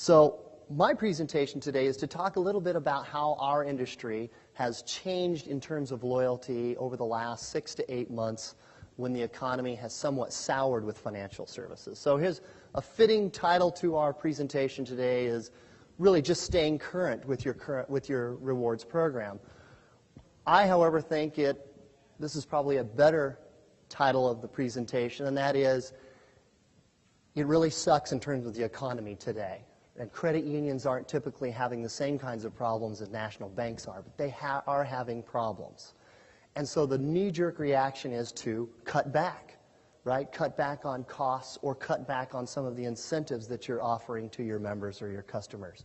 So my presentation today is to talk a little bit about how our industry has changed in terms of loyalty over the last 6 to 8 months when the economy has somewhat soured with financial services. So here's a fitting title to our presentation today is really just staying current with your rewards program. I, however, think this is probably a better title of the presentation, and that is, it really sucks in terms of the economy today. And credit unions aren't typically having the same kinds of problems as national banks are, but they are having problems. And so the knee-jerk reaction is to cut back, right? Cut back on costs or cut back on some of the incentives that you're offering to your members or your customers.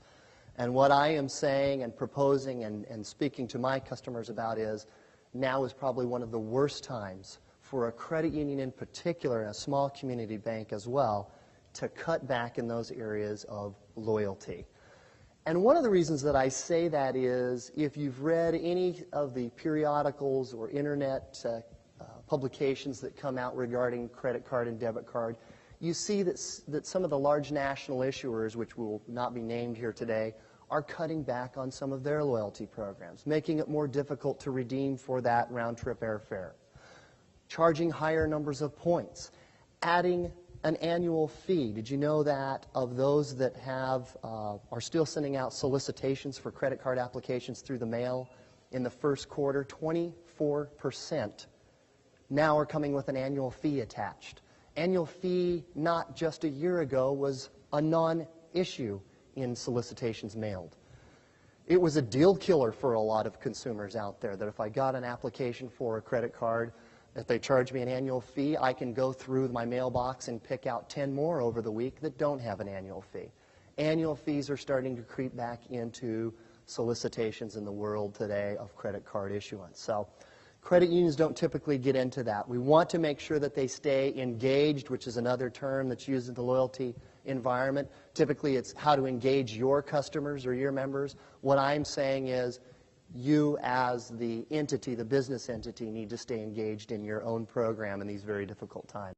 And what I am saying and proposing and speaking to my customers about is now is probably one of the worst times for a credit union in particular, and a small community bank as well, to cut back in those areas of loyalty. And one of the reasons that I say that is if you've read any of the periodicals or internet publications that come out regarding credit card and debit card, you see that some of the large national issuers, which will not be named here today, are cutting back on some of their loyalty programs, making it more difficult to redeem for that round-trip airfare, charging higher numbers of points, adding an annual fee. Did you know that of those that are still sending out solicitations for credit card applications through the mail in the first quarter, 24% now are coming with an annual fee attached. Annual fee not just a year ago was a non-issue in solicitations mailed. It was a deal killer for a lot of consumers out there that if I got an application for a credit card, if they charge me an annual fee, I can go through my mailbox and pick out 10 more over the week that don't have an annual fee. Annual fees are starting to creep back into solicitations in the world today of credit card issuance. So credit unions don't typically get into that. We want to make sure that they stay engaged, which is another term that's used in the loyalty environment. Typically, it's how to engage your customers or your members. What I'm saying is you as the entity, the business entity, need to stay engaged in your own program in these very difficult times.